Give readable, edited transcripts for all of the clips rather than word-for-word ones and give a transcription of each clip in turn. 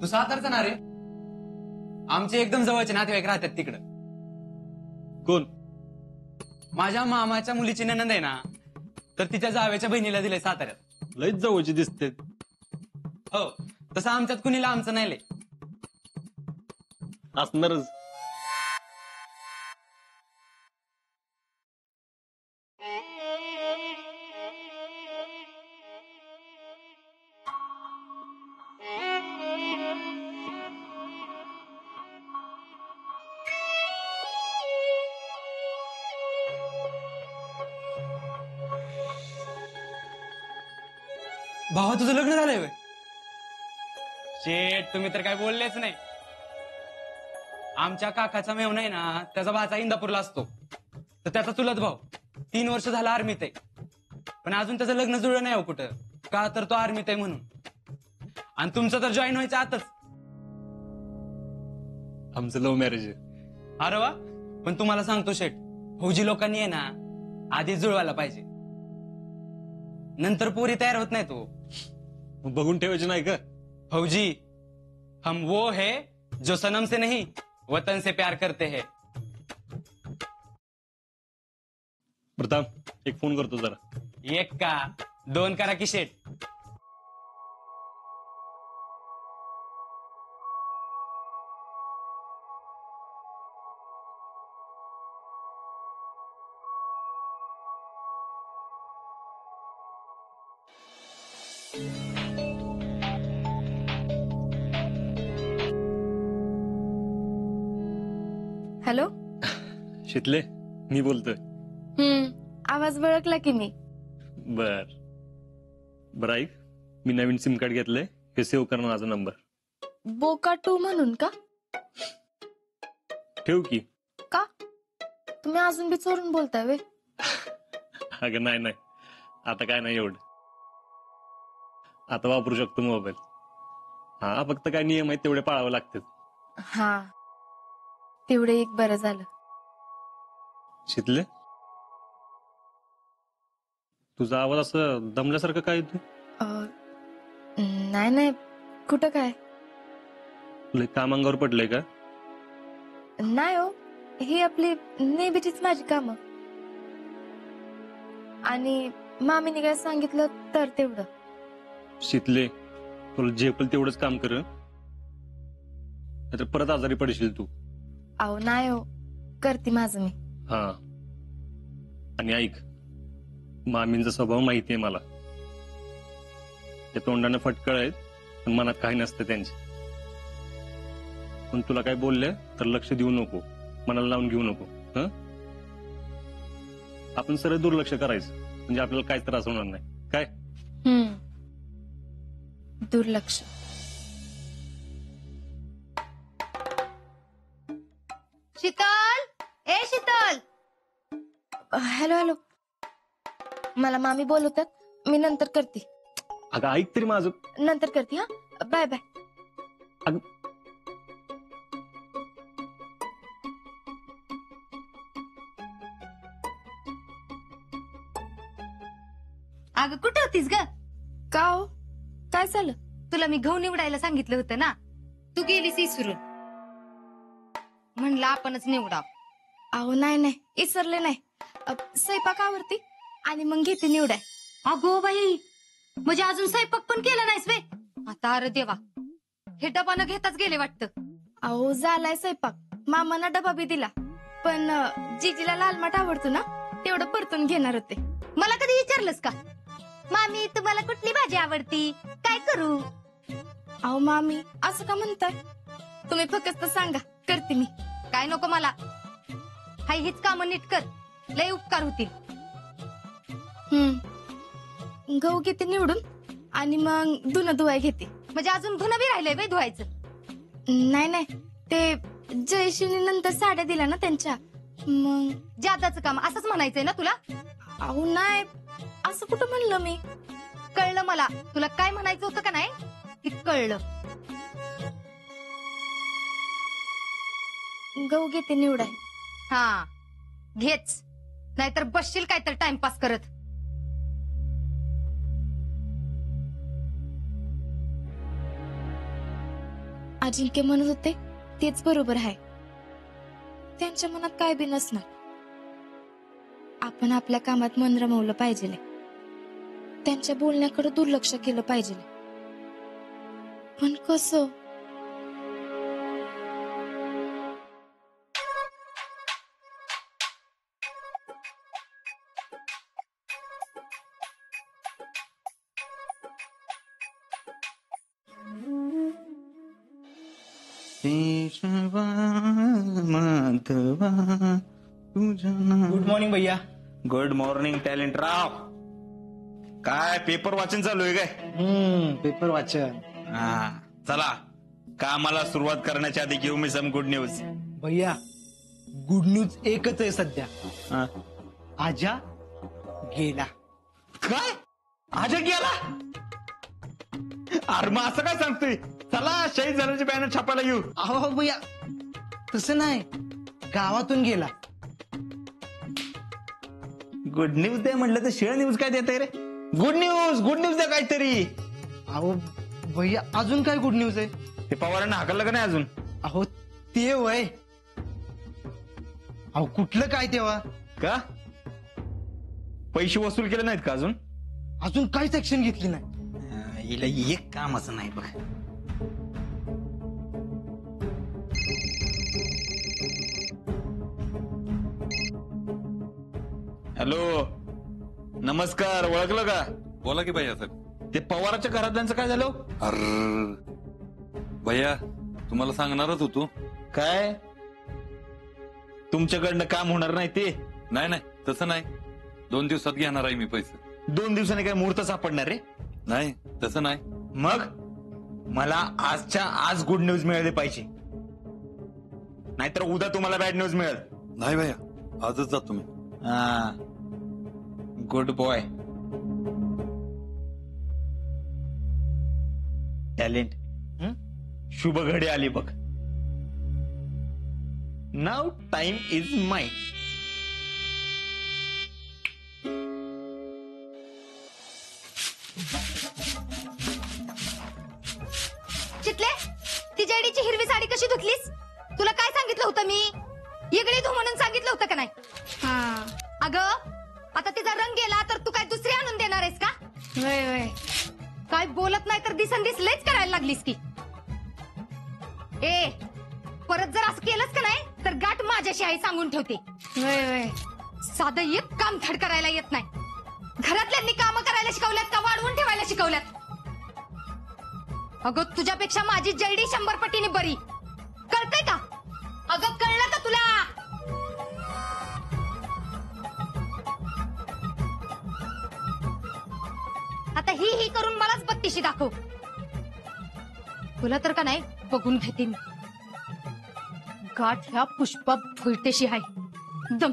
सातारचा ना रे? आमचे एकदम जवळचे नातेवाईक राहतात तिकडं. कोण? माझ्या मामाच्या मुलीची नणंद आहे ना, तर तिच्या जावेच्या बहिणीला दिलंय साताऱ्यात. लईच जवळची दिसते. हो, तसं आमच्यात कुणीला आमचं नाही लय. असणारच. भावा तुझं लग्न झालंय व्हय? शेट, तुम्ही तर काय बोललेच नाही. आमच्या काकाचा मेवना आहे ना, त्याचा भाचा इंदापूरला असतो, तर त्याचा चुलत भाऊ 3 वर्ष झाला आर्मीत आहे. पण अजून त्याचं लग्न जुळलं नाही हो कुठं. का तर तो आर्मीत आहे म्हणून. आणि तुमचं तर जॉईन व्हायचं आताच. आमचं लव्ह मॅरेज आहे. अरे वा. पण तुम्हाला सांगतो शेट, फौजी लोकांनी आहे ना आधीच जुळवायला पाहिजे, नंतर पोरी तयार होत नाही. तो मग बघून ठेवायचे नाही का? फौजी हम वो है जो सनम से नहीं वतन से प्यार करते हैं. प्रताप, एक फोन करतो जरा. 1 का 2 करा की शेट. हॅलो. शितले, मी बोलतोय. आवाज ओळखला की मी. बर ऐक, मी नवीन सिम कार्ड घेतलंय, हे सेव्ह कर माझा नंबर. बोका 2 म्हणून का? ठेव की. का तुम्ही अजून बी चोरून बोलताय वे? अगं नाही, आता काय नाही एवढं. आता वापरू शकतो मोबाईल. हा, फक्त काय नियम आहेत तेवढे पाळावे लागतात. हा, तेवढे एक बरं झालं. शितले, तुझा आवाज असं दमल्यासारखं काय तू? नाही, कुठं काय. तुला काम अंगावर पडलंय का? नाही हो, ही आपली नेहमीचीच माझी कामं. आणि मामीने काय सांगितलं तर तेवढं. शितले, तुला झेपल तेवढंच काम कर, नाहीतर परत आजारी पडशील तू. अहो नाही हो, करते माझं मी. हा, आणि ऐक, मामींचा स्वभाव माहिती आहे मला. त्या तोंडाने फटकळ आहेत, पण मनात काही नसतं त्यांचे. पण तुला काय बोलले तर लक्ष देऊ नको, मनाला लावून घेऊ नको. आपण सरळ दुर्लक्ष करायचं, म्हणजे आपल्याला काय त्रास होणार नाही. काय? दुर्लक्ष. शीतल, ए शीतल. हॅलो. मला मामी बोलवतात, मी नंतर करते. अगं ऐक तरी माझं. नंतर करते. हा, बाय. अगं अगं कुठे होतीस ग? का हो, काय झालं? तुला मी गहू निवडायला सांगितलं होतं ना, तू गेलीस विसरून. म्हणलं आपणच निवडाव. अहो नाही, विसरले नाही. स्वयंपाक आवरती आणि मग घेते निवडाय. अगो बाई, म्हणजे अजून स्वयंपाक पण केला नाहीस वे? आता अरे देवा, हे डबा न घेताच गेले वाटतं. अहो झालाय स्वयंपाक, मामाना डबा बी दिला. पण जीजीला लाल माठ आवडतो ना, तेवढं परतून घेणार होते. मला कधी विचारलंस का, मामी तुम्हाला कुठली भाजी आवडती, काय करू? अहो मामी, असं का म्हणताय? तुम्ही फक्त सांगा, करते मी. काय नको मला, हाय हीच कामं नीट कर, लय उपकार होतील. गहू घेते निवडून आणि मग धुणं धुवाय घेते. म्हणजे अजून धुणं बी राहिलंय बाई धुवायचं? नाही, ते जयश्रीने नंतर साड्या दिल्या ना त्यांच्या, मग जादाचं काम असंच म्हणायचंय ना तुला? अहो नाही, असं कुठं म्हणलं मी. कळलं मला, तुला काय म्हणायचं होतं का नाही ते कळलं. गहू घेते निवडाय. हा घेच, नाहीतर बसशील काय तर टाइमपास करत. अजिंक्य म्हणत होते तेच बरोबर आहे. त्यांच्या मनात काय बी नसणार. आपण आपल्या कामात मन रमवलं पाहिजे. त्यांच्या बोलण्याकडे दुर्लक्ष केलं पाहिजे. पण कसं? केशवा माधवा तुझ्या गुड मॉर्निंग भैया. गुड मॉर्निंग टॅलेंट राव. काय पेपर वाचन चालू आहे काय? पेपर वाचन. हा चला कामाला सुरुवात करण्याच्या आधी घेऊ मी सम गुड न्यूज. भैया गुड न्यूज एकच आहे सध्या. हा. आजा गेला. काय आजा गेला? अरे मग असं काय सांगतोय? चला शहीद झाल्याची बॅनर छापायला येऊ. अहो भैया तसं नाही, गावातून गेला. गुड न्यूज दे म्हटलं तर शिळ न्यूज काय देत रे? गुड न्यूज द्या काहीतरी. अहो भैया अजून काय गुड न्यूज आहे? ते पवारांना हाकललं का नाही अजून? अहो ते वय. अहो कुठलं काय तेव्हा? का पैसे वसूल केले नाहीत का अजून? अजून काहीच ऍक्शन घेतली नाही. हिला एक काम असं नाही बघ. हॅलो नमस्कार, ओळखलं का? बोला की भैया साहेब. ते पवाराच्या घरातल्यांचं काय झालं? अर भैया तुम्हाला सांगणारच होतो. काय तुमच्याकडनं काम होणार नाही ते? नाही नाही तसं नाही, 2 दिवसात घेणार आहे मी पैसे. 2 दिवसांनी काय मुहूर्त सापडणार रे? नाही तसं नाही. मग मला आजच्या आज गुड न्यूज मिळाली पाहिजे, नाहीतर उद्या तुम्हाला बॅड न्यूज मिळेल. नाही भैया आजच जातो मी. हा गुड बॉय. टॅलेंट शुभ घडी आली बघ. नाव टाइम इज माय. चितले, ती जडीची हिरवी साडी कशी धुतलीस? तुला काय सांगितलं होतं मी? इकडे धु म्हणून सांगितलं होतं का नाही? हा अगं आता तिचा रंग गेला तर तू काय दुसरी आणून देणार आहेस का? वय वय. काय बोलत नाही तर दिसलेच करायला लागलीस की. ए परत जर असं केलंच का नाही तर गाठ माझ्याशी आहे सांगून ठेवते. वय वय. साधं एक काम धड करायला येत नाही. घरातल्यांनी कामं करायला शिकवल्यात का वाढवून ठेवायला शिकवल्यात? अगं तुझ्यापेक्षा माझी जैडी 100 पटीने बरी. कळतंय का? अगं कळलं का तुला? आता ही करून मलाच बत्तीशी दाखव. तुला तर का नाही बघून घेते मी. गाठ ह्या पुष्पा भुलतेशी आहे दम.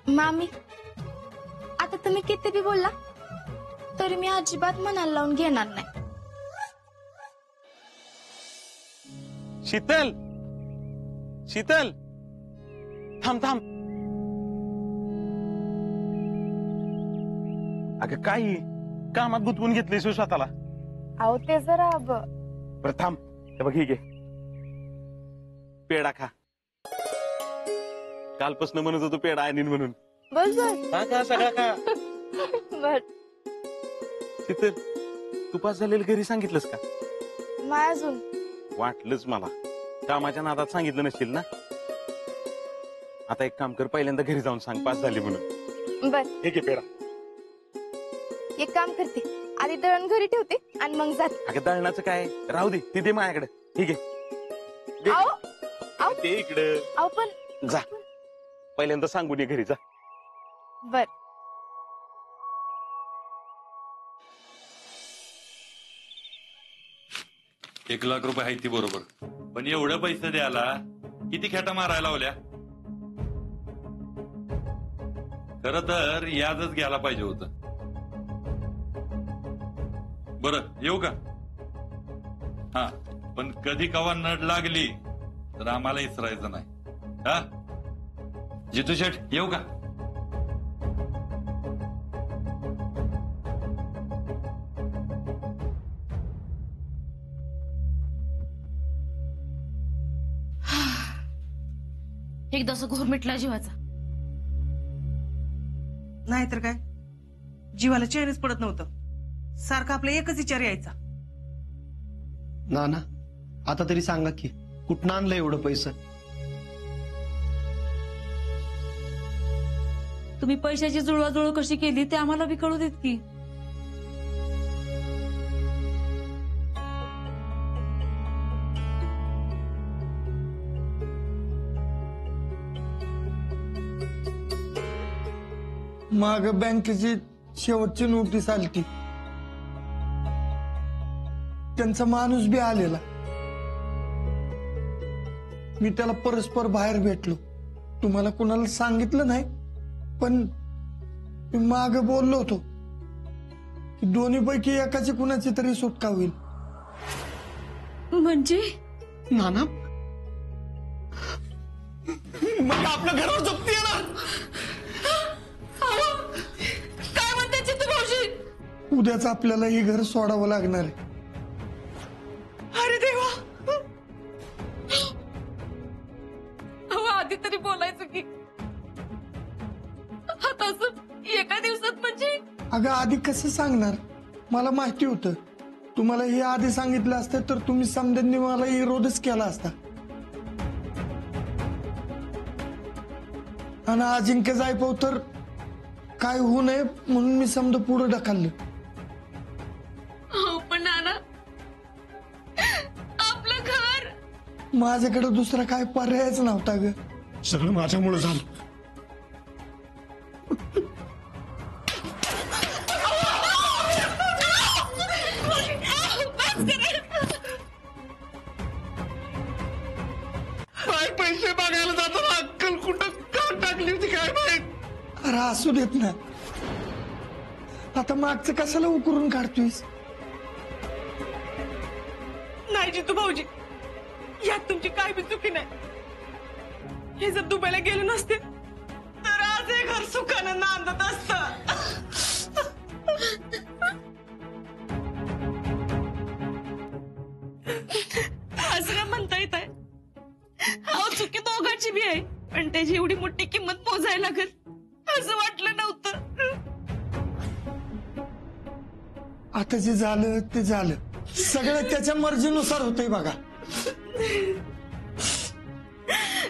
मामी आता तुम्ही किती बी बोलला तरी मी अजिबात मनाला लावून घेणार नाही. शीतल शीतल थांब थांब. अगं काय कामात गुंतवून घेतलीस स्वतःला? अहो ते जरा बरं थांब, हे बघ ही घे पेढा खा. कालपासून म्हणत होतो पेढा आणीन म्हणून. बस बस. खा खा सगळा खा. बर शीतल तू पास झालेलं घरी सांगितलंस का? माय अजून वाटलंच मला, कामाच्या नादात सांगितलं नसेल ना. आता एक काम कर, पहिल्यांदा घरी जाऊन सांग पास झाली म्हणून. बर हे घे पेढा. एक काम करते, आधी दळण घरी ठेवते आणि मग जाते. अगं दळणाचं काय राहू दे, ती दे माझ्याकडे. ठीक आहे आओ आओ ते इकडं आओ पण जा, पहिल्यांदा सांगून ये घरी जा. बर. ₹1,00,000 आहे ती बरोबर, पण एवढं पैसे द्यायला किती खेटा मारायला लावल्या? खर तर याजच घ्यायला पाहिजे होतं. बरं येऊ का? हा पण कधी कवा नड लागली तर आम्हाला इसरायचं नाही. हा जितू शेठ येऊ का? एकदाचा घोर मिटला जीवाचा. नाहीतर काय, जीवाला चैनच पडत नव्हतं. सारखा आपला एकच विचार यायचा. ना आता तरी सांगा की कुठनं आणलं एवढं पैसे? तुम्ही पैशाची जुळवाजुळव कशी केली ते आम्हाला बी कळू देत की. माग बँकेची शेवटची नोटीस आलती, त्यांचा माणूस बी आलेला. मी त्याला परस्पर बाहेर भेटलो. तुम्हाला कुणाला सांगितलं नाही, पण मी माग बोललो होतो की दोन्ही पैकी एकाची कुणाची तरी सुटका होईल. म्हणजे नाना मग आपल्या घरावर जप्ती येणार. काय म्हणते चित्तू भाऊजी? उद्याच आपल्याला हे घर सोडावं लागणार आहे. अरे देवा, अहो आधी तरी बोलायचं की. आता असं एका दिवसात म्हणजे? अगं आधी कसं सांगणार? मला माहिती होतं. तुम्हाला हे आधी सांगितलं असतं तर तुम्ही समजांनी मला विरोधच केला असता. आणि अजिंक्य जायपाव तर काय होऊ नये म्हणून मी समजा पुढे ढकललं. हो पण नाना, आपलं घर. माझ्याकडे दुसरा काय पर्यायच नव्हता ग. सगळं माझ्यामुळे झालं. काय पैसे बघायला जाताना अक्कल कुठं का टाकली होती काय माहित. अरे असू देत ना, आता मागचं कशाला उकरून काढतोयस? नाही जितू भाऊजी, यात तुमची काय बी चुकी नाही. हे जर दुबईला गेले नसते तर आज हे घर सुखानं नांदत असत. असं काय म्हणता येत आहे? अहो चुकी दोघांची बी आहे, पण त्याची एवढी मोठी किंमत मोजायला लागेल असं वाटलं नव्हतं. आता जे झालं ते झालं. सगळं त्याच्या मर्जीनुसार होतंय बघा.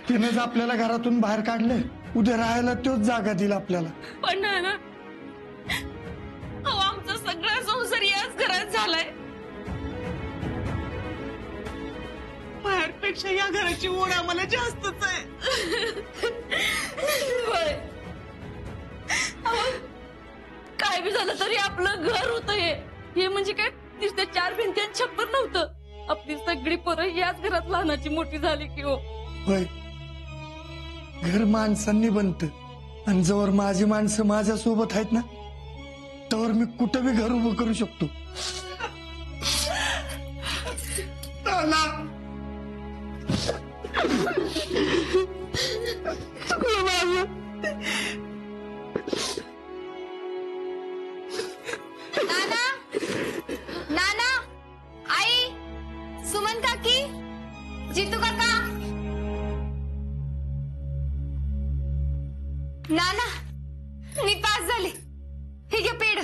तिनेच आपल्याला घरातून बाहेर काढलंय, उद्या राहायला तोच जागा दिला आपल्याला. पण ना अहो आमचा सगळा संसार याच घरात झालाय. बाहेरपेक्षा या घराची ओढ आम्हाला जास्तच आहे. होय. अहो, काय बी झालं तरी आपलं घर होतं हे म्हणजे काय नुसत्या 4 भिंत्यात छप्पर नव्हतं. आपली सगळी पोरं याच घरात लहानाची मोठी झाली की हो. होय, घर माणसांनी बनतं आणि जवळ माझी माणसं माझ्या सोबत आहेत ना, तर मी कुठं बी घर उभं करू शकतो. नाना, नाना, आई, सुमन काकी, जितू काका. नाना, मी पास झाले. हे घे पेढ.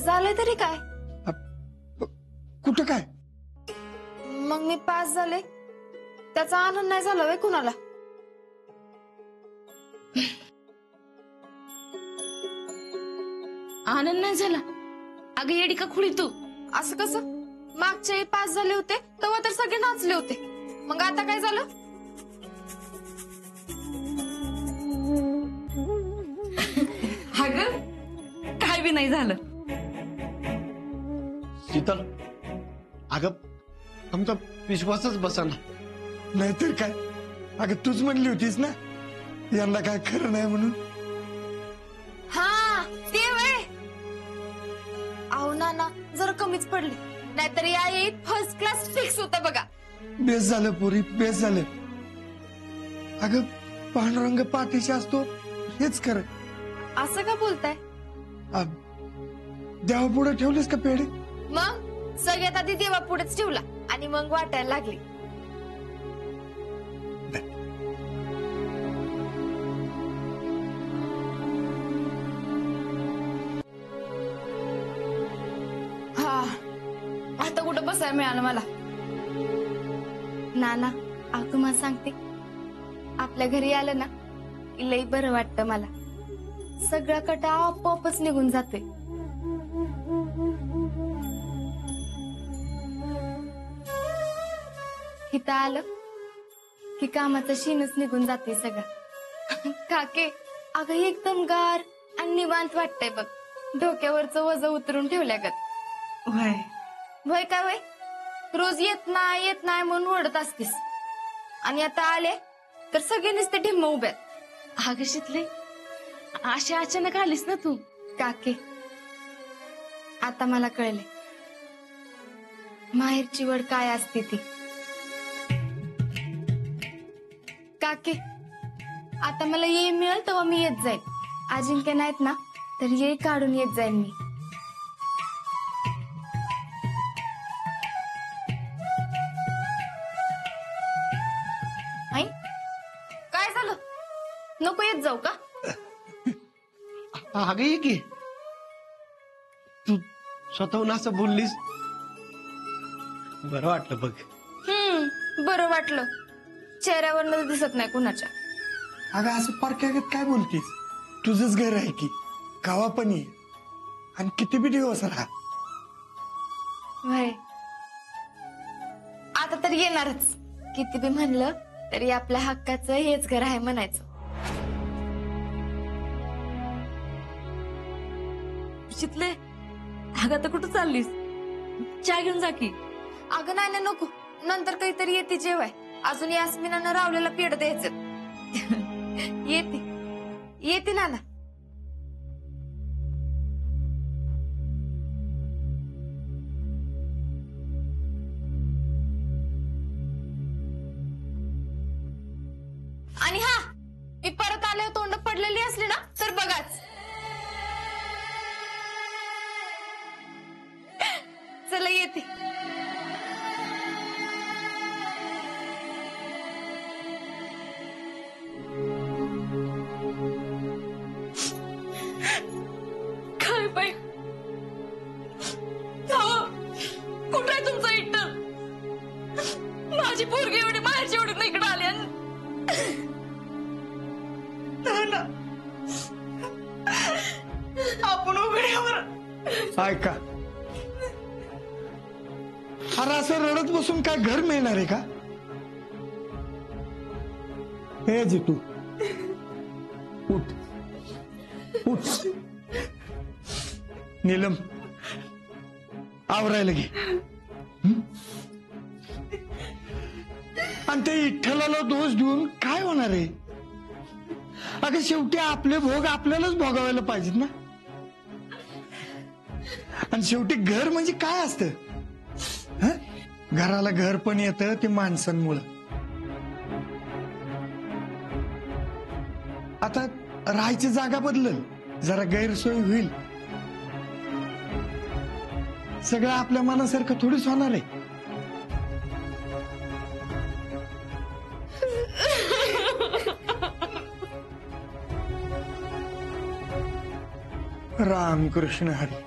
झालंय तरी काय? कुठं काय? मग मी पास झाले, त्याचा आनंद नाही झाला वे कुणाला? आनंद नाही झाला? अगं येडी का खुळी तू? असं कसं? मागच्या वेळी पास झाले होते तेव्हा तर सगळे नाचले होते. मग आता काय झालं? अगं नाही झालं. शीतल, अगं आमचा विश्वासच बसाना. नाहीतर काय, अगं तूच म्हणली होतीस ना यंदा काय खरं नाही म्हणून. हा ते वय. अहो नाना जरा कमीच पडली, नाहीतर या येत फर्स्ट क्लास फिक्स होता बघा. बेस झालं पुरी, बेस झालं. अगं पांडुरंग पाठीशी असतो हेच खरं. असं का बोलताय? देवा पुढे ठेवलेस का पेढे? मग सगळ्यात आधी देवा पुढेच ठेवला आणि मग वाटायला लागली. हा आता कुठं बसायला मिळालं मला. नाना अहो तुम्हाला सांगते, आपल्या घरी आलं ना की लई बरं वाटतं मला. सगळा कटा आपोआपच निघून जातोय. इथं आलं की कामाचा शीनच निघून जाते सगळं. काके अगं एकदम गार आणि निवांत वाटतंय बघ. डोक्यावरचं वजन उतरून ठेवल्यागत. वय वय काय वय, रोज येत नाही म्हणून ओढत असतीस आणि आता आले तर सगळे नुसते ढिम्म उभ्यात. अगं शितले, अशी अचानक आलीस ना तू. काके आता मला कळले माहेरची वड काय असते ती. काके आता मला ये मिळेल तेव्हा मी येत जाईल. अजिंक्य नाहीत ना तर ये काढून येत जाईल मी. आई काय झालं, नको येत जाऊ का? अगं ये की, तू स्वतःहून असं बोललीस बरं वाटलं बघ. बरं वाटलं. चेहऱ्यावर दिसत नाही कुणाच्या. अगं असं पारख्यागत काय बोलतीस? तुझंच घर आहे की, गावा पण ये आणि किती बी दिवस राहा. वय आता तर येणारच. किती बी म्हणलं तरी आपल्या हक्काचं हेच घर आहे म्हणायचं. शितले, अगं आता कुठं चाललीस? चहा घेऊन जा की. अगं नाही नको, नंतर काहीतरी येते जेवाय. अजून यास्मिनानं रावलेला पेड द्यायचं. येते नाना. आणि हा मी परत आले तोंड पडलेली असली ना तर बघाच. चला येते. काय बाई, कुठं आहे तुमचं इट्टर? माझी पोरगी एवढी बाहेरची एवढी नाही इकडे आली. आपण उघड्यावर ऐका, अरे असं रडत बसून काय घर मिळणार आहे का? हे जितू उठ उठ. नीलम आवरायला घे. आणि ते इठ्ठलाला दोष देऊन काय होणार आहे? अगं शेवटी आपले भोग आपल्यालाच भोगावायला पाहिजेत ना. आणि शेवटी घर म्हणजे काय असतं? घराला घर पण येतं ते माणसांमुळं. आता राहायची जागा बदलल, जरा गैरसोय होईल. सगळं आपल्या मनासारखं थोडीच होणार आहे. रामकृष्ण हरी.